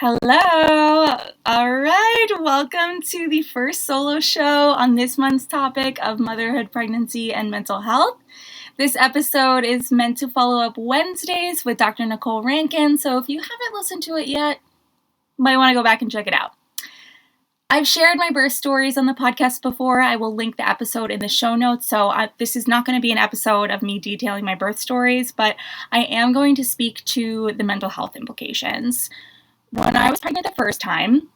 Hello. All right. Welcome to the first solo show on this month's topic of motherhood, pregnancy, and mental health. This episode is meant to follow up Wednesdays with Dr. Nicole Rankins. So if you haven't listened to it yet, you might want to go back and check it out. I've shared my birth stories on the podcast before. I will link the episode in the show notes. So this is not going to be an episode of me detailing my birth stories, but I am going to speak to the mental health implications. When I was pregnant the first time,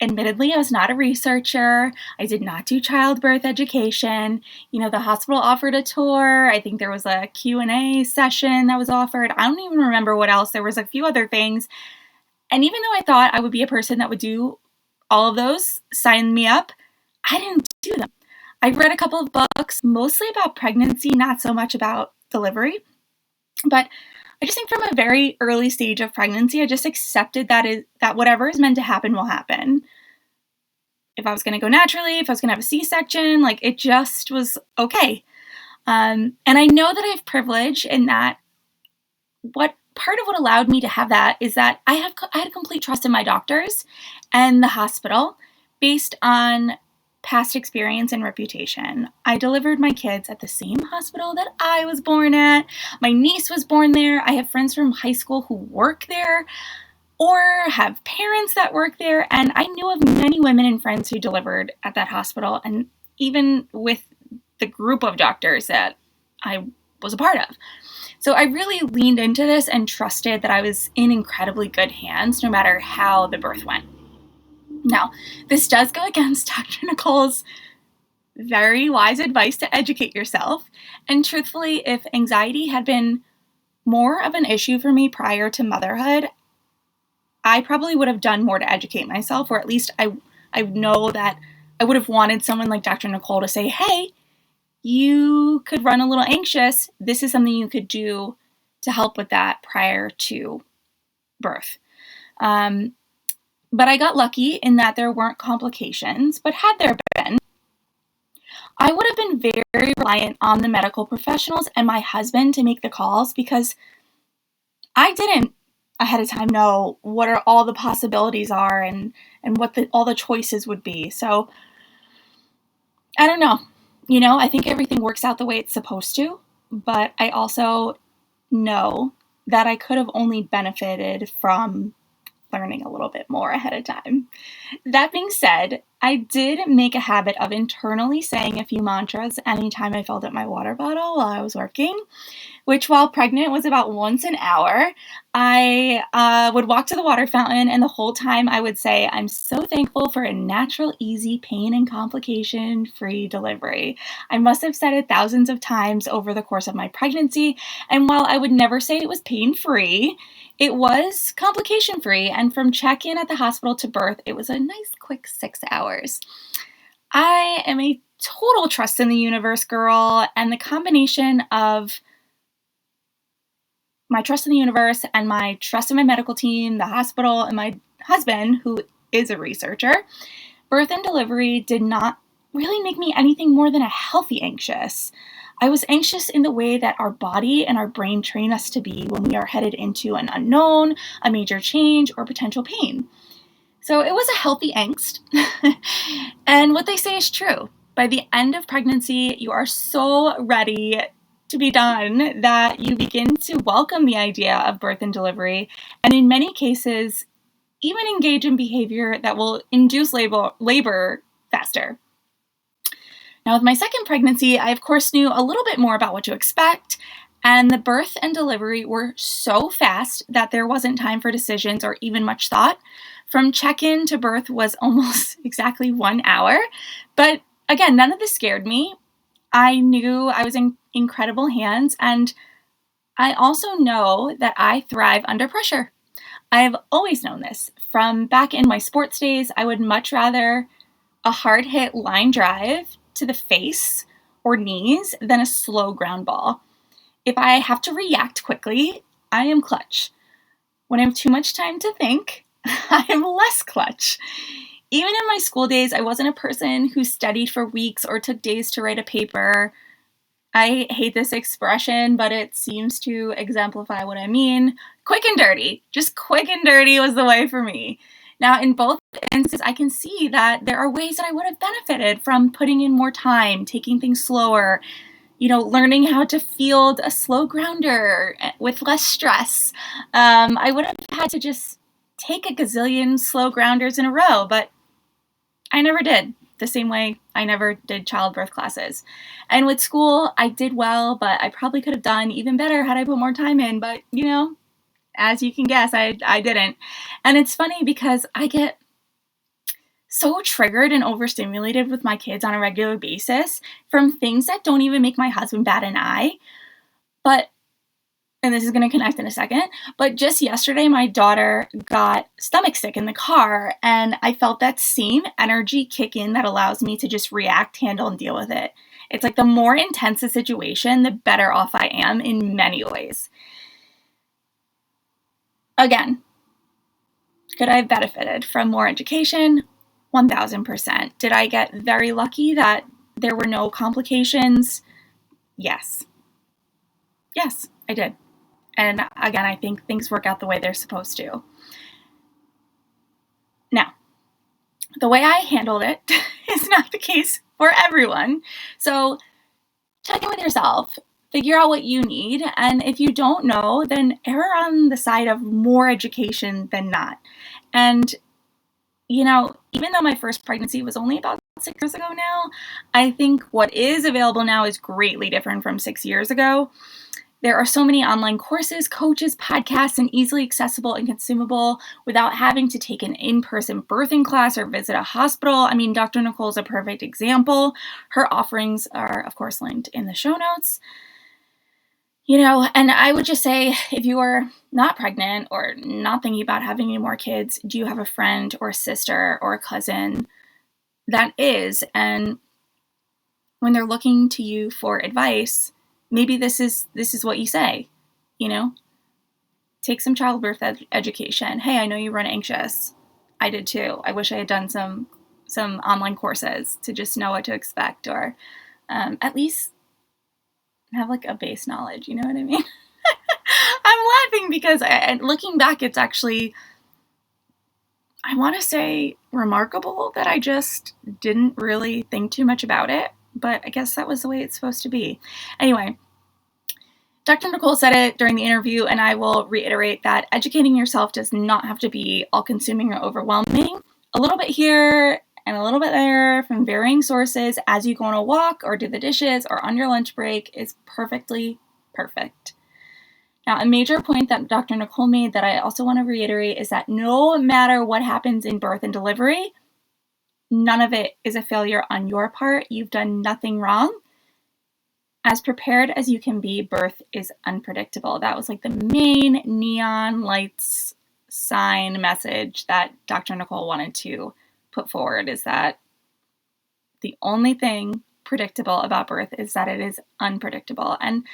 admittedly, I was not a researcher. I did not do childbirth education. The hospital offered a tour. I think there was a Q&A session that was offered. I don't even remember what else. There was a few other things. And even though I thought I would be a person that would do all of those, sign me up, I didn't do them. I read a couple of books, mostly about pregnancy, not so much about delivery. But I just think from a very early stage of pregnancy, I just accepted that whatever is meant to happen will happen. If I was going to go naturally, if I was going to have a C-section, it just was okay. And I know that I have privilege in that part of what allowed me to have that is that I had complete trust in my doctors and the hospital based on past experience and reputation. I delivered my kids at the same hospital that I was born at. My niece was born there. I have friends from high school who work there or have parents that work there. And I knew of many women and friends who delivered at that hospital, and even with the group of doctors that I was a part of. So I really leaned into this and trusted that I was in incredibly good hands no matter how the birth went. Now, this does go against Dr. Nicole's very wise advice to educate yourself. And truthfully, if anxiety had been more of an issue for me prior to motherhood, I probably would have done more to educate myself, or at least I know that I would have wanted someone like Dr. Nicole to say, hey, you could run a little anxious. This is something you could do to help with that prior to birth. But I got lucky in that there weren't complications, but had there been, I would have been very reliant on the medical professionals and my husband to make the calls because I didn't ahead of time know what all the possibilities are and what all the choices would be. So I don't know. I think everything works out the way it's supposed to, but I also know that I could have only benefited from learning a little bit more ahead of time. That being said, I did make a habit of internally saying a few mantras anytime I filled up my water bottle while I was working, which while pregnant was about once an hour. I would walk to the water fountain, and the whole time I would say, I'm so thankful for a natural, easy, pain and complication-free delivery. I must have said it thousands of times over the course of my pregnancy, and while I would never say it was pain-free, it was complication-free, and from check-in at the hospital to birth, it was a nice quick 6 hours. I am a total trust in the universe girl, and the combination of my trust in the universe and my trust in my medical team, the hospital, and my husband, who is a researcher, birth and delivery did not really make me anything more than a healthy anxious. I was anxious in the way that our body and our brain train us to be when we are headed into an unknown, a major change, or potential pain. So it was a healthy angst. And what they say is true. By the end of pregnancy, you are so ready to be done that you begin to welcome the idea of birth and delivery, and in many cases, even engage in behavior that will induce labor faster. Now, with my second pregnancy, I of course knew a little bit more about what to expect, and the birth and delivery were so fast that there wasn't time for decisions or even much thought. From check-in to birth was almost exactly 1 hour, but again, none of this scared me. I knew I was in incredible hands, and I also know that I thrive under pressure. I've always known this. From back in my sports days, I would much rather a hard-hit line drive to the face or knees than a slow ground ball. If I have to react quickly, I am clutch. When I have too much time to think, I am less clutch. Even in my school days, I wasn't a person who studied for weeks or took days to write a paper. I hate this expression, but it seems to exemplify what I mean. quick and dirty. Just quick and dirty was the way for me. Now, in both instances, I can see that there are ways that I would have benefited from putting in more time, taking things slower, learning how to field a slow grounder with less stress. I would have had to just take a gazillion slow grounders in a row, but I never did. The same way I never did childbirth classes. And with school, I did well, but I probably could have done even better had I put more time in. But, as you can guess, I didn't. And it's funny because I get so triggered and overstimulated with my kids on a regular basis from things that don't even make my husband bat an eye. And this is going to connect in a second, but just yesterday, my daughter got stomach sick in the car, and I felt that same energy kick in that allows me to just react, handle, and deal with it. It's like the more intense the situation, the better off I am in many ways. Again, could I have benefited from more education? 1000%. Did I get very lucky that there were no complications? Yes. Yes, I did. And again, I think things work out the way they're supposed to. Now, the way I handled it is not the case for everyone. So check in with yourself, figure out what you need. And if you don't know, then err on the side of more education than not. And, even though my first pregnancy was only about 6 years ago now, I think what is available now is greatly different from 6 years ago. There are so many online courses, coaches, podcasts, and easily accessible and consumable without having to take an in-person birthing class or visit a hospital. I mean, Dr. Nicole is a perfect example. Her offerings are, of course, linked in the show notes. And I would just say, if you are not pregnant or not thinking about having any more kids, do you have a friend or a sister or a cousin that is? And when they're looking to you for advice, maybe this is what you say, take some childbirth education. Hey, I know you run Anxious. I did too. I wish I had done some online courses to just know what to expect, or at least have like a base knowledge. You know what I mean? I'm laughing because looking back, it's actually, I want to say, remarkable that I just didn't really think too much about it. But I guess that was the way it's supposed to be. Anyway, Dr. Nicole said it during the interview, and I will reiterate that educating yourself does not have to be all-consuming or overwhelming. A little bit here and a little bit there from varying sources as you go on a walk or do the dishes or on your lunch break is perfectly perfect. Now, a major point that Dr. Nicole made that I also want to reiterate is that no matter what happens in birth and delivery, none of it is a failure on your part. You've done nothing wrong. As prepared as you can be, birth is unpredictable. That was like the main neon lights sign message that Dr. Nicole wanted to put forward, is that the only thing predictable about birth is that it is unpredictable. And,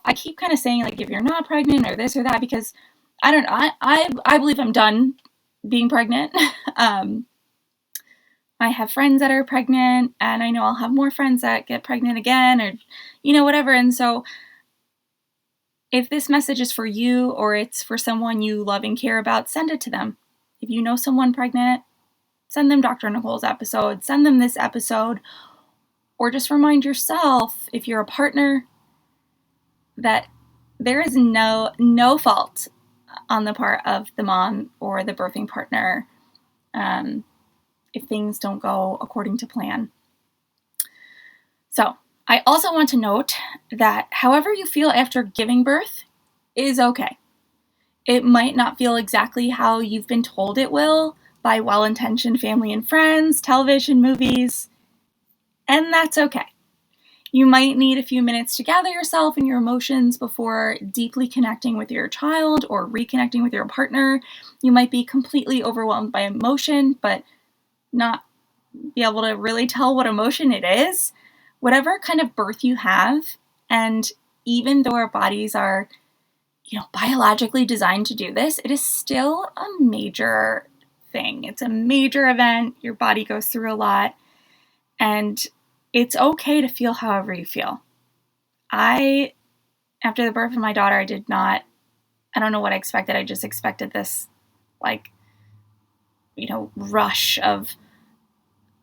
I keep kind of saying, like, if you're not pregnant or this or that, because I don't know, I believe I'm done being pregnant. I have friends that are pregnant, and I know I'll have more friends that get pregnant again, or, whatever. And so if this message is for you or it's for someone you love and care about, send it to them. If you know someone pregnant, send them Dr. Nicole's episode, send them this episode, or just remind yourself, if you're a partner, that there is no fault on the part of the mom or the birthing partner if things don't go according to plan. So I also want to note that however you feel after giving birth is okay. It might not feel exactly how you've been told it will by well-intentioned family and friends, television, movies, and that's okay. You might need a few minutes to gather yourself and your emotions before deeply connecting with your child or reconnecting with your partner. You might be completely overwhelmed by emotion, but not be able to really tell what emotion it is. Whatever kind of birth you have, and even though our bodies are, biologically designed to do this, it is still a major thing. It's a major event. Your body goes through a lot, and it's okay to feel however you feel. After the birth of my daughter, I did not I don't know what I expected. I just expected this, like, rush of,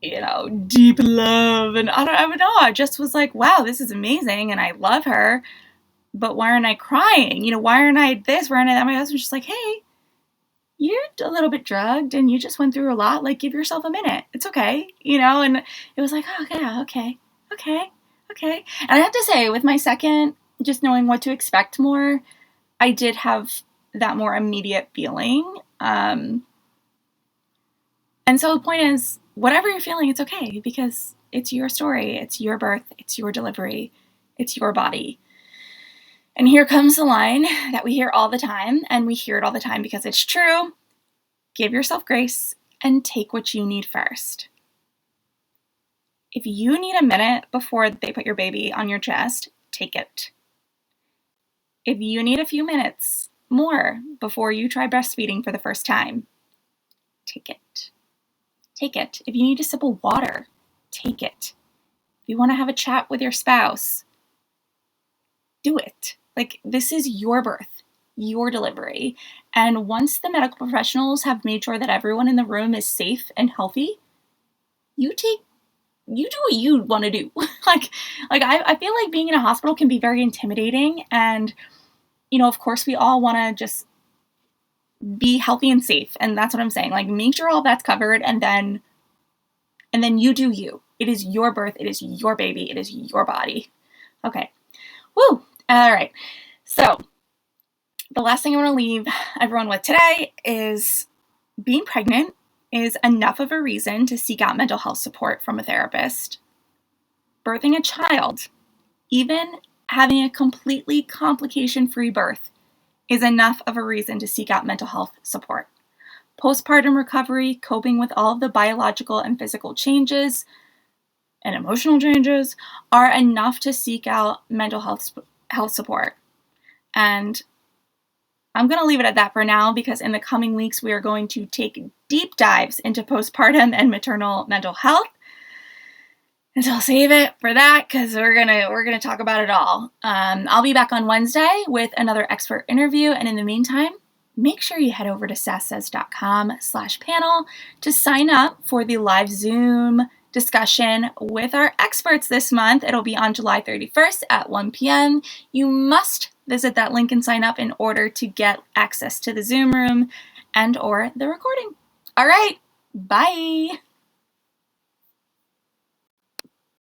deep love. And I don't know. I just was like, wow, this is amazing. And I love her. But why aren't I crying? Why aren't I this? Why aren't I that? My husband's just like, hey, you're a little bit drugged and you just went through a lot. Like, give yourself a minute. It's okay. And it was like, oh, yeah, okay. And I have to say, with my second, just knowing what to expect more, I did have that more immediate feeling. And so the point is, whatever you're feeling, it's okay, because it's your story. It's your birth. It's your delivery. It's your body. And here comes the line that we hear all the time, and we hear it all the time because it's true. Give yourself grace and take what you need first. If you need a minute before they put your baby on your chest, take it. If you need a few minutes more before you try breastfeeding for the first time, take it. Take it. If you need a sip of water, take it. If you want to have a chat with your spouse, do it. Like, this is your birth, your delivery. And once the medical professionals have made sure that everyone in the room is safe and healthy, you do what you want to do. I feel like being in a hospital can be very intimidating. And, of course, we all want to just be healthy and safe. And that's what I'm saying. Like, make sure all that's covered, and then you do you. It is your birth. It is your baby. It is your body. Okay. Woo. All right. So the last thing I want to leave everyone with today is being pregnant is enough of a reason to seek out mental health support from a therapist. Birthing a child, even having a completely complication-free birth, is enough of a reason to seek out mental health support. Postpartum recovery, coping with all of the biological and physical changes and emotional changes are enough to seek out mental health support. And I'm going to leave it at that for now, because in the coming weeks, we are going to take deep dives into postpartum and maternal mental health. And so I'll save it for that, because we're gonna talk about it all. I'll be back on Wednesday with another expert interview. And in the meantime, make sure you head over to sasssays.com/panel to sign up for the live Zoom discussion with our experts this month. It'll be on July 31st at 1 p.m. You must visit that link and sign up in order to get access to the Zoom room and or the recording. All right, bye.